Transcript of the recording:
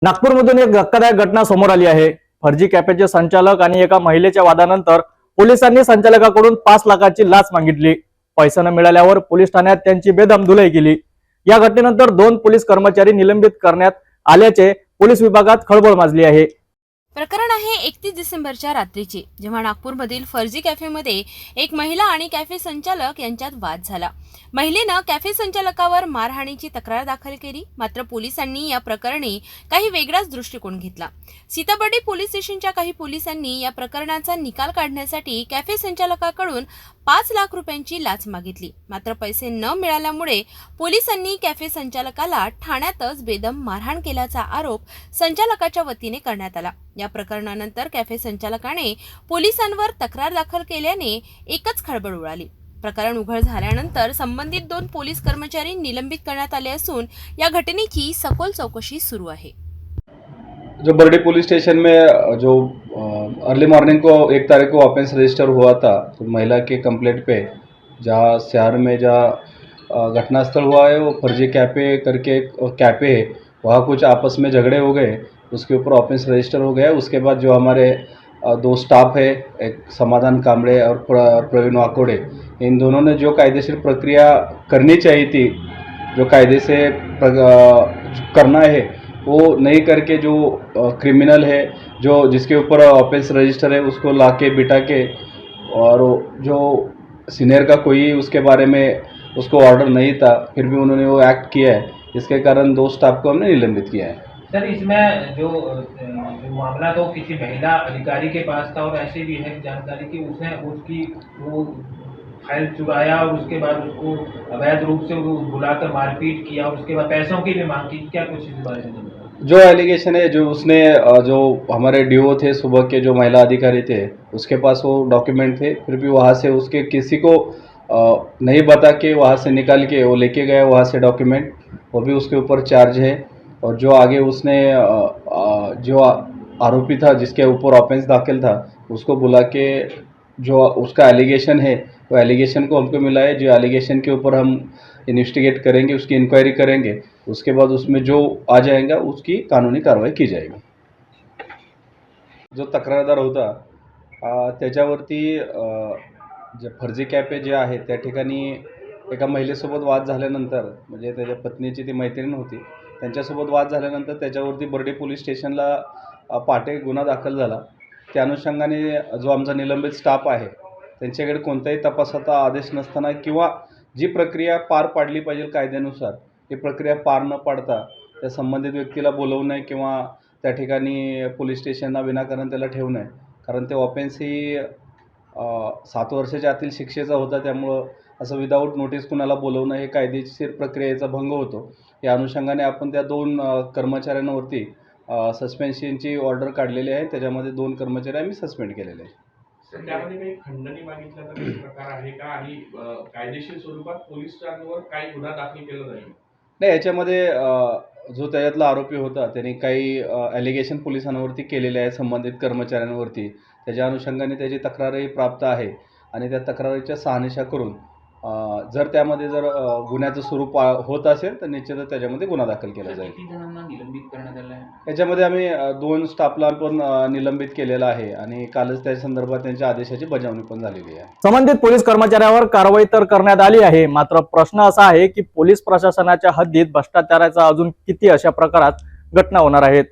नागपूरमधून एक धक्कादायक घटना समोर आली आहे। फर्जी कॅफेचे संचालक आणि एका महिलेच्या वादानंतर पोलिसांनी संचालकाकडून 5 लाखाची लाच मागितली। पैसा न मिळाल्यावर पोलीस ठाण्यात त्यांची बेदम धुलाई केली। या घटनेनंतर 2 पोलीस कर्मचारी निलंबित करण्यात आल्याचे पोलीस विभागात खळबळ माजली आहे। प्रकरण आहे 31 डिसेंबरच्या रात्रीचे, जेव्हा नागपूरमधील फर्जी कॅफेमध्ये एक महिला आणि कॅफे संचालक यांच्यात वाद झाला। महिलेनं कॅफे संचालकावर मारहाणीची तक्रार दाखल केली, मात्र पोलिसांनी या प्रकरणी काही वेगळाच दृष्टिकोन घेतला। सीताबर्डी पोलीस स्टेशनच्या काही पोलिसांनी या प्रकरणाचा निकाल काढण्यासाठी कॅफे संचालकाकडून 5 लाख रुपयांची लाच मागितली, मात्र पैसे न मिळाल्यामुळे पोलिसांनी कॅफे संचालकाला ठाण्यातच बेदम मारहाण केल्याचा आरोप संचालकाच्या वतीने करण्यात आला। या प्रकरणानंतर कॅफे संचालकाने पोलिसांवर तक्रार दाखल केल्याने एकच खळबळ उडाली। प्रकरण उघड झाल्यानंतर संबंधित 2 पोलीस कर्मचारी निलंबित करण्यात आले असून या घटनेची सखोल चौकशी सुरू आहे। जो बर्डी पुलिस स्टेशन में जो अर्ली मॉर्निंग को 1 तारीख को ऑफेंस रजिस्टर हुआ था, तो महिला के कंप्लेंट पे जहाँ शहर में जहाँ घटनास्थल हुआ है वो फर्जी कैफ़े करके कैफ़े है, वहाँ कुछ आपस में झगड़े हो गए, उसके ऊपर ऑफेंस रजिस्टर हो गया। उसके बाद जो हमारे 2 स्टाफ है, एक समाधान कांबड़े और प्रवीण वाकोड़े, इन दोनों ने जो कायदेशीर प्रक्रिया करनी चाहिए थी, जो कायदे से करना है वो नहीं करके जो क्रिमिनल है, जो जिसके ऊपर ऑफेंस रजिस्टर है, उसको लाके बिठा के, और जो सीनियर का कोई उसके बारे में उसको ऑर्डर नहीं था, फिर भी उन्होंने वो एक्ट किया है। इसके कारण 2 स्टाफ को हमने निलंबित किया है। सर, इसमें जो मामला तो किसी महिला अधिकारी के पास था और ऐसी भी है जानकारी कि उसने उसकी वो फाइल चुराया और उसके बाद उसको अवैध रूप से वो बुलाकर मारपीट किया और उसके बाद पैसों की भी मांग की। क्या कुछ इस बारे में? जो एलिगेशन है, जो उसने जो हमारे डीओ थे सुबह के, जो महिला अधिकारी थे, उसके पास वो डॉक्यूमेंट थे, फिर भी वहाँ से उसके किसी को नहीं बता के वहाँ से निकाल के वो लेके गया वहाँ से डॉक्यूमेंट, वो भी उसके ऊपर चार्ज है। और जो आगे उसने जो आरोपी था जिसके ऊपर ऑफेंस दाखिल था, उसको बुला के जो उसका एलिगेशन है, वो एलिगेशन को हमको मिला है। जो एलिगेशन के ऊपर हम इन्वेस्टिगेट करेंगे, उसकी इंक्वायरी करेंगे, उसके बाद उसमें जो आ जाएगा उसकी कानूनी कार्रवाई की जाएगी। जो तक्रारदार होता त्याच्यावरती जे फर्जी कॅफे जे आहे त्या ठिकाणी एका महिलेसोबत वाद झाल्यानंतर, म्हणजे त्याच्या पत्नीची ती मैत्रीण होती, त्यांच्यासोबत वाद झाल्यानंतर त्याच्यावरती बर्डी पोलीस स्टेशनला पहाटे गुन्हा दाखल झाला। त्या अनुषंगाने जो आमचा निलंबित स्टाफ आहे त्यांच्याकडे कोणताही तपासाचा आदेश नसताना किंवा जी प्रक्रिया पार पाडली पाहिजे कायद्यानुसार, ती प्रक्रिया पार न पाडता त्या संबंधित व्यक्तीला बोलवू नये किंवा त्या ठिकाणी पोलीस स्टेशनला विनाकारण त्याला ठेवू नये, कारण ते ऑफेन्स ही 7 वर्षाच्या आतील शिक्षेचा होता। त्यामुळं असं विदाऊट नोटीस कुणाला बोलवणं हे कायदेशीर प्रक्रियेचा भंग होतो। या अनुषंगाने आपण त्या 2 कर्मचाऱ्यांवरती सस्पेन्शनची ऑर्डर काढलेली आहे। त्याच्यामध्ये 2 कर्मचारी आम्ही सस्पेंड केलेले आहेत। त्यामध्ये काही खंडणी मागितल्याचा काही प्रकार आहे का आणि कायदेशीर स्वरूपात पोलिसांवर काही गुन्हा दाखल केला जाईल? नाही, याच्यामध्ये जो त्याच्यातला आरोपी होता त्याने काही ॲलिगेशन पोलिसांवरती केलेले आहे संबंधित कर्मचाऱ्यांवरती। त्याच्या अनुषंगाने त्याची तक्रारही प्राप्त आहे आणि त्या तक्रारीच्या शहानिशा करून जर त्यामध्ये जर गुन्ह्याचं स्वरूप होत असेल तर निश्चितच त्याच्यामध्ये गुन्हा दाखल केला जाईल। किती जणांना निलंबित करण्यात आलं आहे? याच्यामध्ये आम्ही 2 स्टाफला पण निलंबित केलेलं आहे आणि कालच त्या संदर्भात त्यांच्या आदेशाची बजावणी पण झालेली आहे। संबंधित पोलीस कर्मचाऱ्यावर कारवाई तर करण्यात आली आहे, मात्र प्रश्न असा आहे की पोलीस प्रशासनाच्या हद्दीत भ्रष्टाचाराचा अजून किती अशा प्रकारात घटना होणार आहेत।